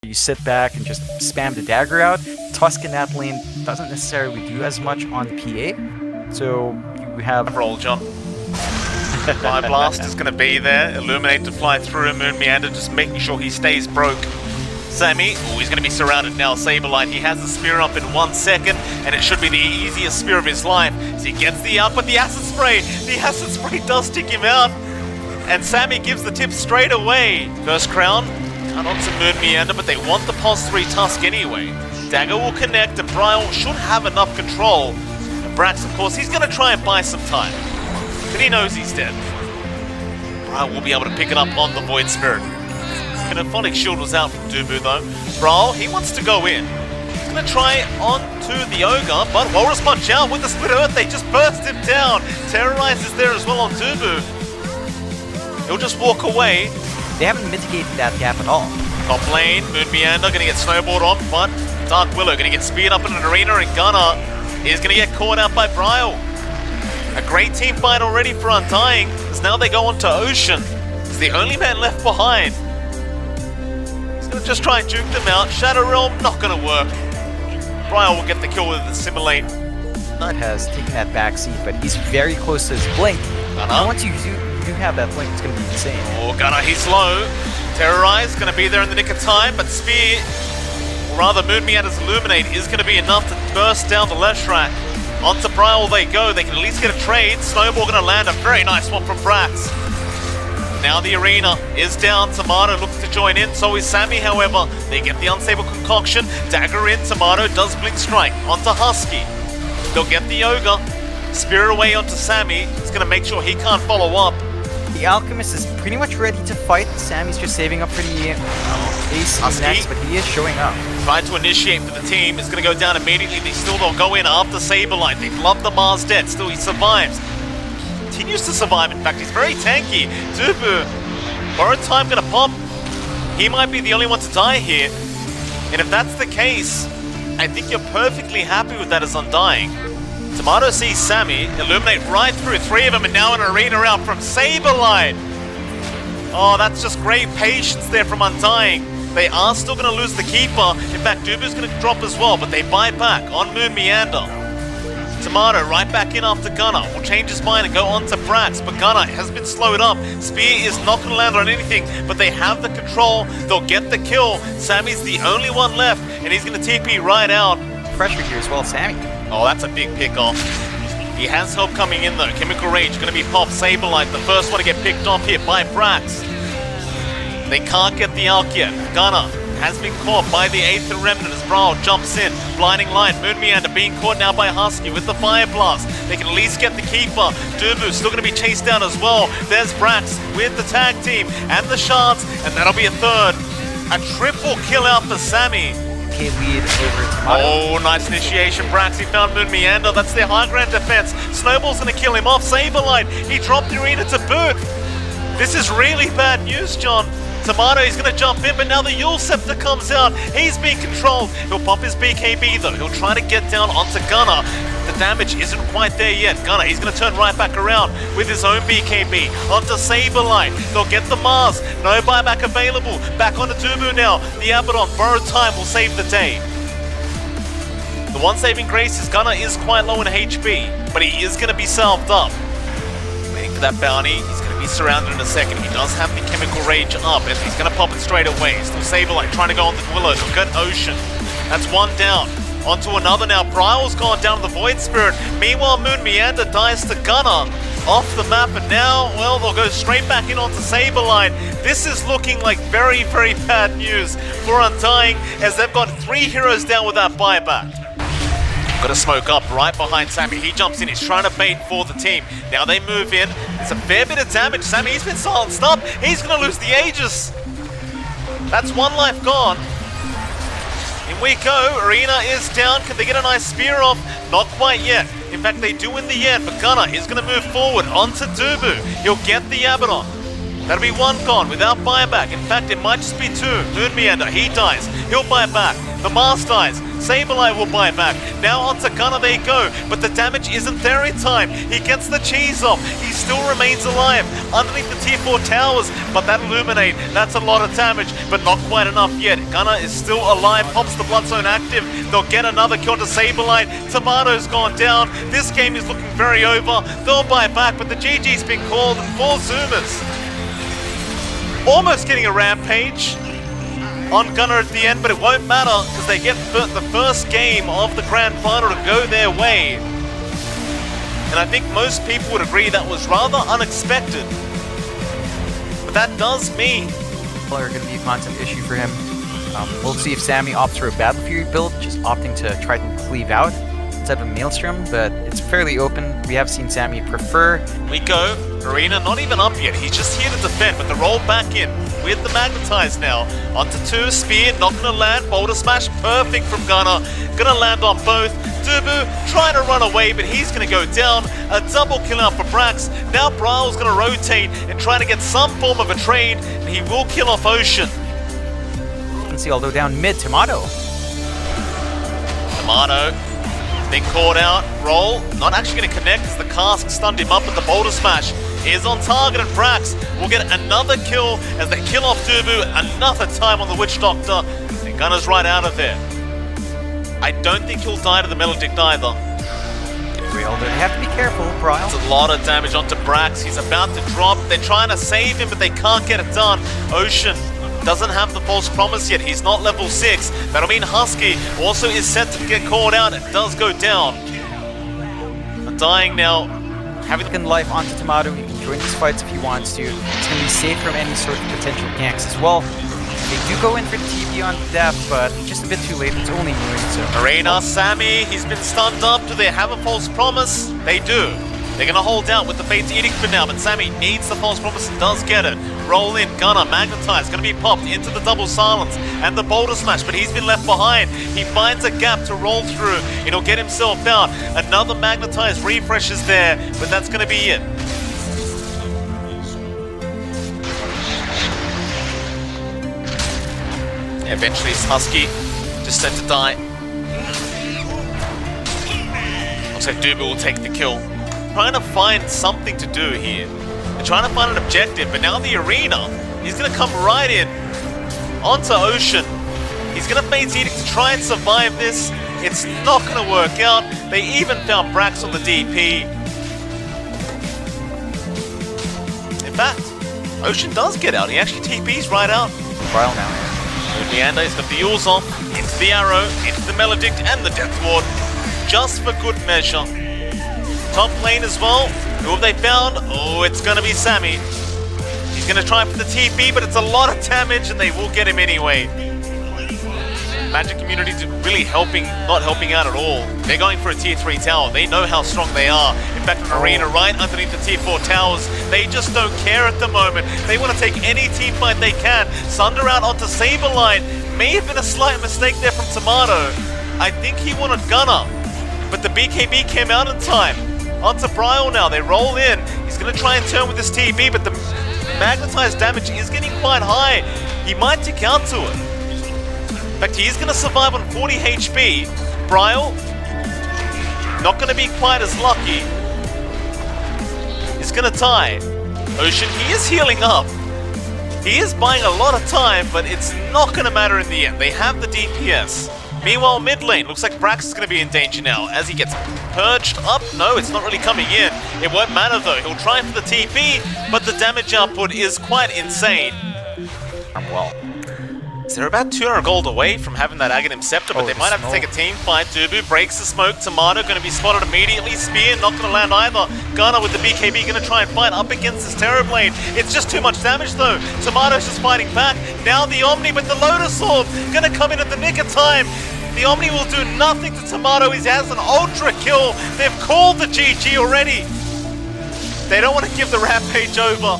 You sit back and just spam the dagger out. Tusk in that lane doesn't necessarily do as much on PA, so you have... Roll, John. Fire Blast is going to be there. Illuminate to fly through. Moon Meander just making sure he stays broke. Sammy, oh, he's going to be surrounded now. Saberlight, he has the spear up in 1 second, and it should be the easiest spear of his life. As he gets the up, but the acid spray does take him out. And Sammy gives the tip straight away. First crown, cut onto Moon Meander, but they want the pos 3 Tusk anyway. Dagger will connect, and Bryle should have enough control. And Brax, of course, he's going to try and buy some time. But he knows he's dead. Bryle will be able to pick it up on the Void Spirit. Phonic Shield was out from Dubu though. Bryle, he wants to go in. He's going to try onto the Ogre, but Walrus Punch out with the Split Earth. They just burst him down. Terrorize is there as well on Dubu. He'll just walk away. They haven't mitigated that gap at all. Top lane, Moon Meander going to get snowballed on, but Dark Willow going to get speared up in an arena, and Gunnar is going to get caught out by Bryle. A great team fight already for Undying, as now they go on to Ocean. He's the only man left behind. He's going to just try and juke them out. Shadow Realm, not going to work. Bryle will get the kill with the Assimilate. Nut has taken that backseat, but he's very close to his blink. Gunnar. Once you do have that blink, it's going to be insane. Oh, Gunnar, he's low. Terrorize, going to be there in the nick of time, but Spear, or rather Moon Meander's Illuminate, is going to be enough to burst down the Leshrac. Onto Bryle they go, they can at least get a trade. Snowball going to land a very nice one from Brax. Now the arena is down, Tomato looks to join in, so is Sammy, however. They get the Unstable Concoction, Dagger in, Tomato does Blink Strike onto Husky. They'll get the Ogre, Spear away onto Sammy, it's going to make sure he can't follow up. The Alchemist is pretty much ready to fight. Sammy's just saving up for the AC next, but he is showing up. Trying to initiate for the team, is going to go down immediately. They'll go in after Saberlight. They've loved the Mars dead, still he survives. Continues to survive, in fact, he's very tanky. Dubu, borrowed time going to pop. He might be the only one to die here. And if that's the case, I think you're perfectly happy with that as Undying. Tomato sees Sammy, Illuminate right through 3 of them, and now an arena out from Saberlight. Oh, that's just great patience there from Undying. They are still going to lose the Keeper. In fact, Dubu's going to drop as well, but they buy back on Moon Meander. Tomato right back in after Gunnar. Will change his mind and go on to Brax, but Gunnar has been slowed up. Spear is not going to land on anything, but they have the control. They'll get the kill. Sammy's the only one left, and he's going to TP right out. Pressure here as well, Sammy. Oh, that's a big pick off. He has help coming in though. Chemical Rage going to be popped. Saberlight, the first one to get picked off here by Brax. They can't get the Alk yet. Gunnar has been caught by the Aether Remnant as Brawl jumps in. Blinding Light, Moon Meander being caught now by Husky with the Fire Blast. They can at least get the Keeper. Dubu still going to be chased down as well. There's Brax with the tag team and the Shards, and that'll be a third. A triple kill out for Sammy. Lead over Tomato. Oh, nice initiation. Brax, he found Moon Meander. That's their high ground defense. Snowball's going to kill him off. Saberlight, he dropped the arena to boot. This is really bad news, John. Tomato, he's going to jump in, but now the Yule Scepter comes out. He's being controlled. He'll pop his BKB, though. He'll try to get down onto Gunnar. The damage isn't quite there yet. Gunnar, he's going to turn right back around with his own BKB. Onto Saberlight. They'll get the Mars. No buyback available. Back onto Dubu now. The Abaddon, borrowed time, will save the day. The one saving grace is Gunnar is quite low in HP, but he is going to be salved up. Waiting for that bounty. He's going to be surrounded in a second. He does have the Chemical Rage up, and he's going to pop it straight away. Still Saberlight trying to go on the Willow. They'll get Ocean. That's one down. Onto another now. Bryle's gone down to the Void Spirit. Meanwhile, Moon Meander dies to Gunnar off the map, and now, well, they'll go straight back in onto Saberlight. This is looking like very, very bad news for Undying, as they've got 3 heroes down with that buyback. Got to smoke up right behind Sammy. He jumps in. He's trying to bait for the team. Now they move in. It's a fair bit of damage. Sammy, he's been silenced up. He's going to lose the Aegis. That's 1 life gone. In we go. Arena is down. Can they get a nice spear off? Not quite yet. In fact, they do in the end. But Gunnar is going to move forward onto Dubu. He'll get the Abaddon. That'll be one gone without buyback. In fact, it might just be two. Moon Meander, he dies. He'll buy back. The Mars dies. Saberlight will buy back. Now onto Gunner they go, but the damage isn't there in time. He gets the cheese off. He still remains alive underneath the tier 4 towers, but that Illuminate, that's a lot of damage, but not quite enough yet. Gunner is still alive, pops the Blood Zone active. They'll get another kill to Saberlight. Tomato's gone down. This game is looking very over. They'll buy back, but the GG's been called, and 4 Zoomers almost getting a rampage on Gunner at the end, but it won't matter because they get the first game of the grand final to go their way. And I think most people would agree that was rather unexpected. But that does mean are going to be a constant issue for him. We'll see if Sammy opts for a Battle Fury build, just opting to try to cleave out instead of a Maelstrom, but it's fairly open. We have seen Sammy prefer. We go. Arena not even up yet. He's just here to defend, but the roll back in with the Magnetize now. Onto 2, Spear, not gonna land. Boulder Smash, perfect from Gunner. Gonna land on both. Dubu trying to run away, but he's gonna go down. A double kill out for Brax. Now Bryle's gonna rotate and try to get some form of a trade, and he will kill off Ocean. You can see, although down mid, Tomato. Been caught out. Roll, not actually going to connect as the cask stunned him up, but the Boulder Smash is on target, and Brax will get another kill as they kill off Dubu another time on the Witch Doctor. And Gunner's right out of there. I don't think he'll die to the Melodict either. Real, they have to be careful, Bryle. It's a lot of damage onto Brax. He's about to drop. They're trying to save him, but they can't get it done. Ocean doesn't have the false promise yet. He's not level 6. That'll mean Husky also is set to get caught out. It does go down. Undying now. Having life onto Tomato, he can join these fights if he wants to. He's going to be safe from any sort of potential ganks as well. They do go in for the TP on Death, but just a bit too late. It's only Moon, so... Arena, Sammy, he's been stunned up. Do they have a false promise? They do. They're going to hold out with the Fate's Edict for now, but Sammy needs the false promise and does get it. Roll in, Gunner, Magnetize, going to be popped into the double silence and the Boulder Smash, but he's been left behind. He finds a gap to roll through, and he'll get himself out. Another Magnetize refresh is there, but that's going to be it. Eventually it's Husky, just set to die. Looks like Dubu will take the kill. Trying to find something to do here. They're trying to find an objective, but now the Arena, he's going to come right in onto Ocean. He's going to Fate's Edict to try and survive this. It's not going to work out. They even found Brax on the DP. In fact, Ocean does get out. He actually TPs right out. Bryle now. Leander, he's got the Yules off, into the Arrow, into the Melodict and the Death Ward, just for good measure. Top lane as well, who have they found? Oh, it's going to be Sammy. He's going to try for the TP, but it's a lot of damage and they will get him anyway. Magic community really not helping out at all. They're going for a tier 3 tower. They know how strong they are. In fact, an Arena right underneath the tier 4 towers. They just don't care at the moment. They want to take any team fight they can. Sunder out onto Saberlight. May have been a slight mistake there from Tomato. I think he wanted Gunner, but the BKB came out in time. Onto Bryle now. They roll in. He's going to try and turn with this TB, but the magnetized damage is getting quite high. He might tick out to it. In fact, he is going to survive on 40 HP. Bryle, not going to be quite as lucky. He's going to die. Ocean, he is healing up. He is buying a lot of time, but it's not going to matter in the end. They have the DPS. Meanwhile, mid lane, looks like Brax is going to be in danger now as he gets purged up. No, it's not really coming in. It won't matter though. He'll try for the TP, but the damage output is quite insane. Well. So they're about 200 gold away from having that Aghanim Scepter, but they might have to take a team fight. Dubu breaks the smoke. Tomato going to be spotted immediately. Spear not going to land either. Gunner with the BKB going to try and fight up against this Terrorblade. It's just too much damage though. Tomato's just fighting back. Now the Omni with the Lotus Orb going to come in at the nick of time. The Omni will do nothing to Tomato. He has an ultra kill. They've called the GG already. They don't want to give the Rampage over.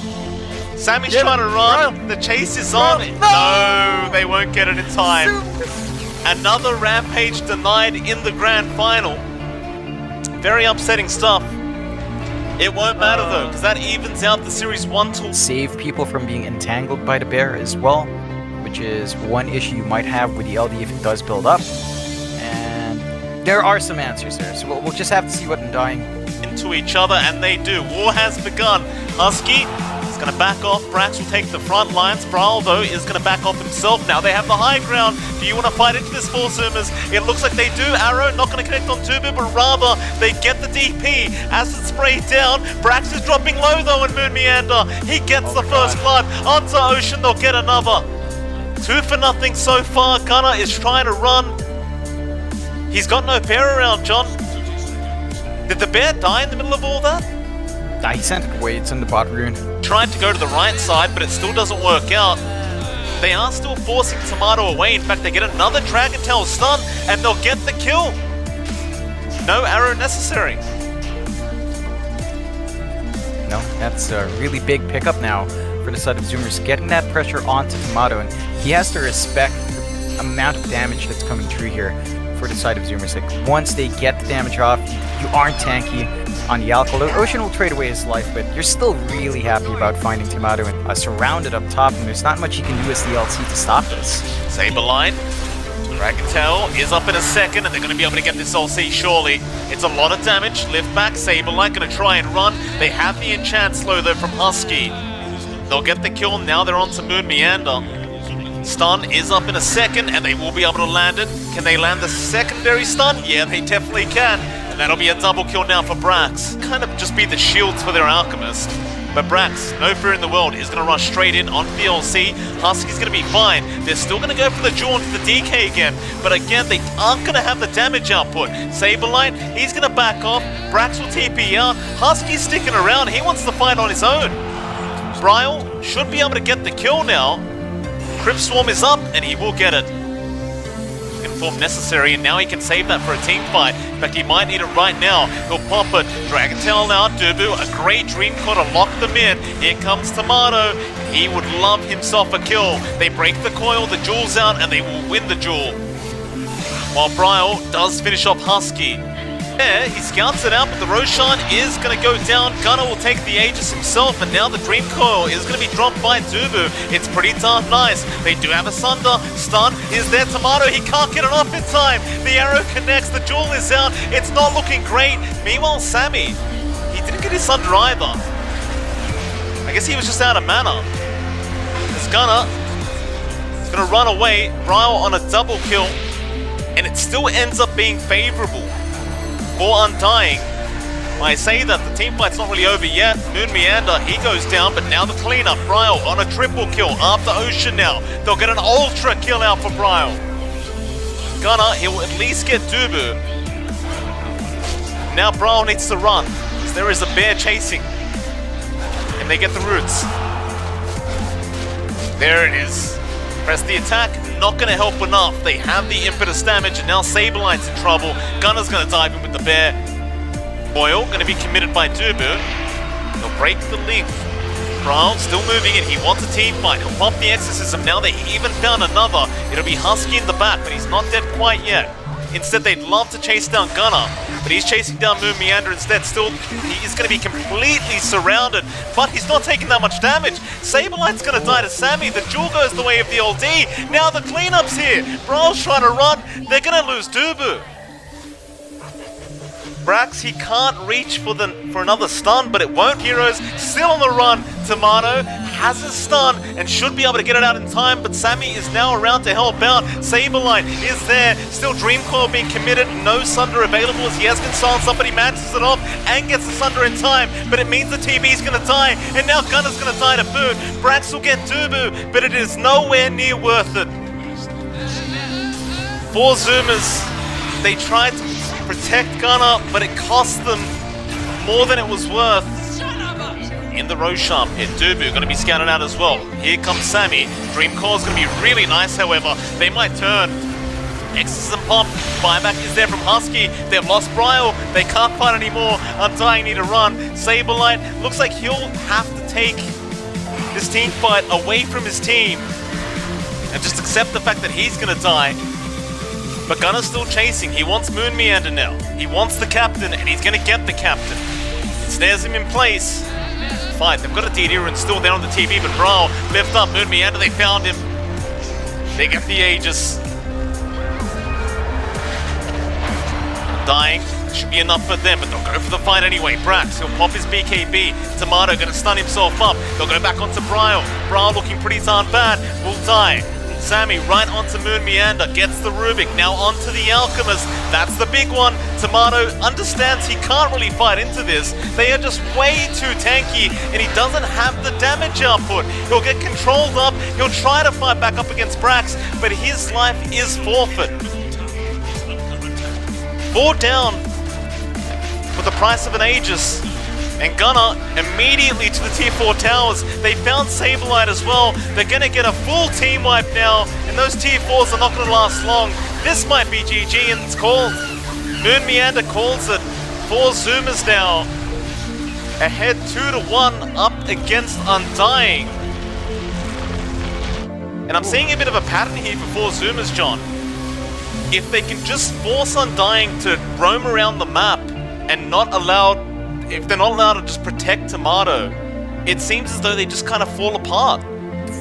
Sammy's trying to run. The chase is on. No, they won't get it in time. Another Rampage denied in the grand final. Very upsetting stuff. It won't matter though, because that evens out the Series 1 to... Save people from being entangled by the bear as well, which is one issue you might have with the LD if it does build up. And there are some answers there, so we'll just have to see what Undying... into each other, and they do. War has begun. Husky is going to back off. Brax will take the front lines. Brawl, though, is going to back off himself. Now they have the high ground. Do you want to fight into this, Four Zoomers? It looks like they do. Arrow not going to connect on Tubu, but rather they get the DP. Acid spray down. Brax is dropping low, though, in Moon Meander. He gets the first blood. Onto Ocean, they'll get another. 2-0 so far. Gunner is trying to run. He's got no pair around, John. Did the bear die in the middle of all that? He sent it away, it's in the bot rune. Tried to go to the right side, but it still doesn't work out. They are still forcing Tomato away. In fact, they get another Dragon Tail stun, and they'll get the kill. No arrow necessary. No, that's a really big pickup now for the side of Zoomers, getting that pressure onto Tomato, and he has to respect the amount of damage that's coming through here for the side of Zoomers. Like, once they get the damage off, you aren't tanky on the alcohol. Ocean will trade away his life, but you're still really happy about finding Tomato and surrounded up top, and there's not much you can do as the LT to stop this. Saberline. Dragon Tail is up in a second, and they're going to be able to get this LC surely. It's a lot of damage. Lift back. Saberline going to try and run. They have the enchant slow though from Husky. They'll get the kill. Now they're on to Moon Meander. Stun is up in a second, and they will be able to land it. Can they land the secondary stun? Yeah, they definitely can. And that'll be a double kill now for Brax. Kind of just be the shields for their Alchemist. But Brax, no fear in the world, is going to rush straight in on VLC. Husky's going to be fine. They're still going to go for the jaw into the DK again. But again, they aren't going to have the damage output. Saberline, he's going to back off. Brax will TP out. Husky's sticking around. He wants to fight on his own. Bryle should be able to get the kill now. Crypt Swarm is up, and he will get it. Inform necessary, and now he can save that for a team fight. In fact, he might need it right now. He'll pop it. Dragon Tail now, Dubu, a great dream core to lock them in. Here comes Tomato. He would love himself a kill. They break the coil, the jewel's out, and they will win the jewel. While Bryle does finish off Husky. Yeah, he scouts it out, but the Roshan is going to go down. Gunner will take the Aegis himself, and now the Dream Coil is going to be dropped by Dubu. It's pretty darn nice. They do have a Sunder. Stun is there. Tomato, he can't get it off in time. The arrow connects. The jewel is out. It's not looking great. Meanwhile, Sammy, he didn't get his Sunder either. I guess he was just out of mana. This Gunner is going to run away. Bryle on a double kill, and it still ends up being favorable for Undying. I say that the team fight's not really over yet. Moon Meander, he goes down, but now the cleanup. Bryle on a triple kill after Ocean now. They'll get an ultra kill out for Bryle. Gunner, he will at least get Dubu. Now Bryle needs to run, because there is a bear chasing. And they get the roots. There it is. Press the attack, not going to help enough. They have the impetus damage, and now Saberline's in trouble. Gunner's going to dive in with the bear. Boyle going to be committed by Dubu. They'll break the link. Bryle still moving in. He wants a team fight. He'll pop the exorcism. Now they even found another. It'll be Husky in the back, but he's not dead quite yet. Instead, they'd love to chase down Gunner, but he's chasing down Moon Meander instead. Still, he is going to be completely surrounded, but he's not taking that much damage. Saberlight's going to die to Sammy. The jewel goes the way of the LD. Now the cleanup's here. Bryle's trying to run. They're going to lose Dubu. Brax, he can't reach for another stun, but it won't. Heroes still on the run. Tomato has a stun and should be able to get it out in time, but Sammy is now around to help out. Saberline is there. Still Dream Coil being committed. No Sunder available as he has been silenced up, but he matches it off and gets the Sunder in time, but it means the TB is going to die, and now Gunner's going to die to boot. Brax will get Dubu, but it is nowhere near worth it. 4 Zoomers, they tried to protect Gunner, but it cost them more than it was worth. In the Roshan pit, Dubu going to be scouted out as well. Here comes Sammy. Dream Core is going to be really nice, however. They might turn. Exorcism pop. Buyback is there from Husky. They've lost Bryle. They can't fight anymore. Undying need to run. Saberlight looks like he'll have to take this team fight away from his team and just accept the fact that he's going to die. But Gunner's still chasing. He wants Moon Meander now. He wants the captain, and he's going to get the captain. Snares him in place. Fine, they've got a DD rune still there on the TV, but Brawl lift up Moon Meander, they found him. They get the Aegis. Dying. Should be enough for them, but they'll go for the fight anyway. Brax, he'll pop his BKB. Tomato gonna stun himself up. They'll go back onto Bryle. Bryle looking pretty darn bad. Will die. Sammy right onto Moon Meander. Gets the Rubik. Now onto the Alchemist. That's the big one. Tomato understands he can't really fight into this. They are just way too tanky, and he doesn't have the damage output. He'll get controlled up. He'll try to fight back up against Brax, but his life is forfeit. 4 down for the price of an Aegis. And Gunnar immediately to the tier 4 towers. They found Saberlight as well. They're gonna get a full team wipe now, and those tier 4s are not gonna last long. This might be GG, and it's called. Moon Meander calls it. 4 Zoomers now. Ahead 2-1 up against Undying. And I'm seeing a bit of a pattern here for 4 Zoomers, John. If they can just force Undying to roam around the map and if they're not allowed to just protect Tomato, it seems as though they just kind of fall apart.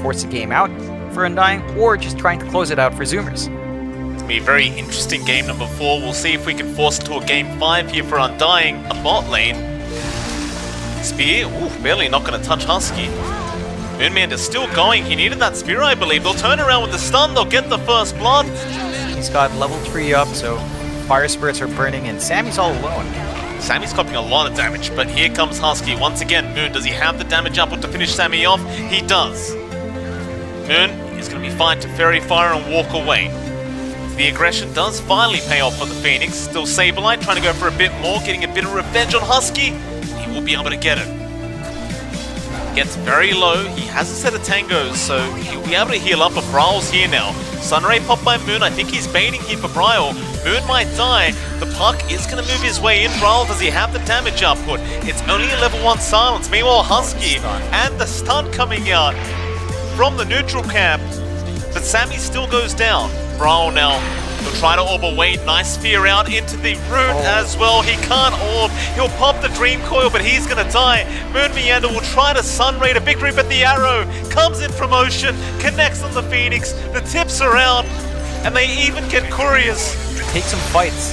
Force a game out for Undying, or just trying to close it out for Zoomers. It's gonna be a very interesting game number 4. We'll see if we can force it to a game 5 here for Undying. A bot lane. Spear, barely not gonna touch Husky. Moonmander's still going. He needed that spear, I believe. They'll turn around with the stun. They'll get the first blood. He's got level 3 up, so fire spirits are burning, and Sammy's all alone. Sammy's copying a lot of damage, but here comes Husky. Once again, Moon, does he have the damage output to finish Sammy off? He does. Moon is going to be fine to Fairy Fire and walk away. The aggression does finally pay off for the Phoenix. Still Saberlight trying to go for a bit more, getting a bit of revenge on Husky. He will be able to get it. Gets very low. He has a set of tangos, so he'll be able to heal up, but Bryle's here now. Sunray popped by Moon. I think he's baiting here for Bryle. Moon might die. The puck is going to move his way in. Bryle, does he have the damage output? It's only a level 1 silence. Meanwhile, Husky and the stun coming out from the neutral camp. But Sammy still goes down. Bryle now. He'll try to orb away. Nice spear out into the root as well. He can't orb. He'll pop the Dream Coil, but he's going to die. Moon Meander will try to Sunray to victory, but the arrow comes in from Ocean, connects on the Phoenix. The tips are out, and they even get couriers. Take some fights.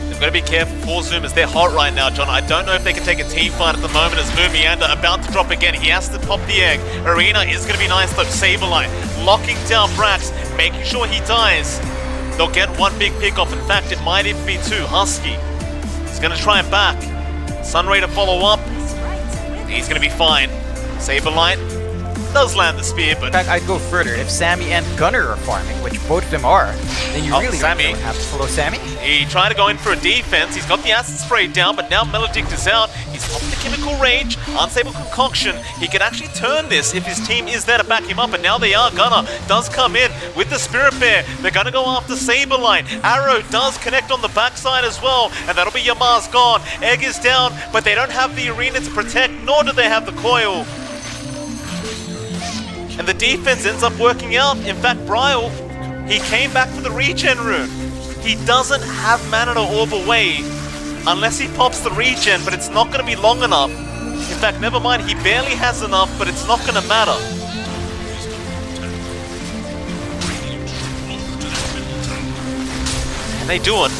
They've got to be careful. 4 Zoomers, they're hot right now, John. I don't know if they can take a team fight at the moment as Moon Meander about to drop again. He has to pop the egg. Arena is going to be nice though. Saberlight locking down Brax, making sure he dies. They'll get 1 big pick off. In fact, it might even be 2. Husky is going to try and back. Sunray to follow up. He's going to be fine. Saberlight does land the spear, but... In fact, I'd go further. If Sammy and Gunnar are farming, which both of them are, then you really don't have to follow Sammy. He tried to go in for a defense. He's got the acid spray down, but now Melodict is out. He's popped the chemical rage, unstable concoction. He can actually turn this if his team is there to back him up, and now they are. Gunnar does come in with the Spirit Bear. They're going to go after Saberlight. Arrow does connect on the backside as well, and that'll be Yamar's gone. Egg is down, but they don't have the arena to protect, nor do they have the coil. And the defense ends up working out. In fact, Bryle, he came back for the regen rune. He doesn't have mana to orb away unless he pops the regen, but it's not going to be long enough. In fact, never mind, he barely has enough, but it's not going to matter. And they do it.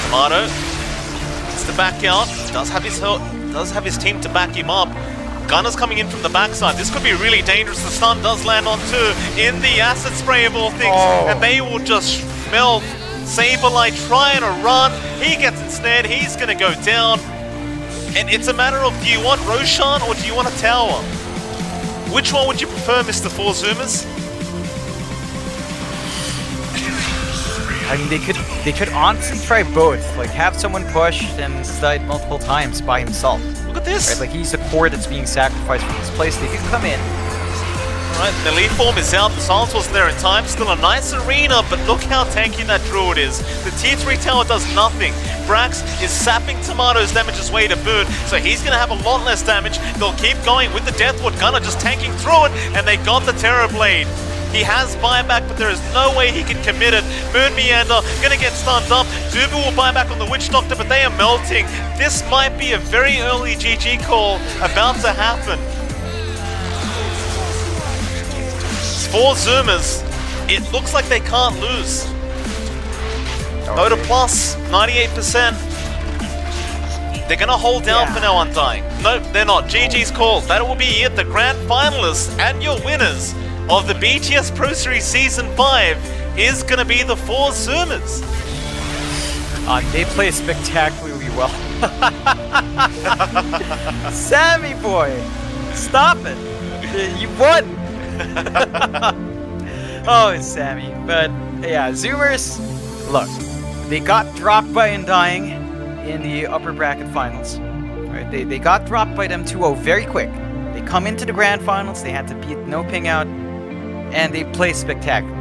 Tomato gets to back out. Does have his team to back him up. Gunner's coming in from the backside. This could be really dangerous. The stun does land on 2 in the acid spray of all things, and they will just melt. Saberlight trying to run. He gets ensnared. He's going to go down. And it's a matter of, do you want Roshan or do you want a tower? Which one would you prefer, Mr. 4 Zoomers? I mean, they could honestly try both. Like, have someone push and slide multiple times by himself. Look at this. Right? Like, he's the core that's being sacrificed from this place. They can come in. Alright, the lead form is out. The silence wasn't there in time. Still a nice arena, but look how tanky that druid is. The tier 3 tower does nothing. Brax is sapping Tomato's damage his way to boot, so he's going to have a lot less damage. They'll keep going with the Deathwood. Gunner just tanking through it, and they got the Terror Blade. He has buyback, but there is no way he can commit it. Moon Meander gonna get stunned up. Zubu will buy back on the Witch Doctor, but they are melting. This might be a very early GG call about to happen. 4 Zoomers. It looks like they can't lose. Dota Plus, 98%. They're gonna hold down for now, Undying. Nope, they're not. GG's called. That will be it. The grand finalists and your winners of the BTS Pro Series Season 5 is gonna be the 4 Zoomers. They play spectacularly well. Sammy boy, stop it! You won. Oh, it's Sammy. But yeah, Zoomers. Look, they got dropped by Undying in the upper bracket finals. Right? They got dropped by them 2-0 very quick. They come into the grand finals. They had to beat No Ping out, and they play spectacular.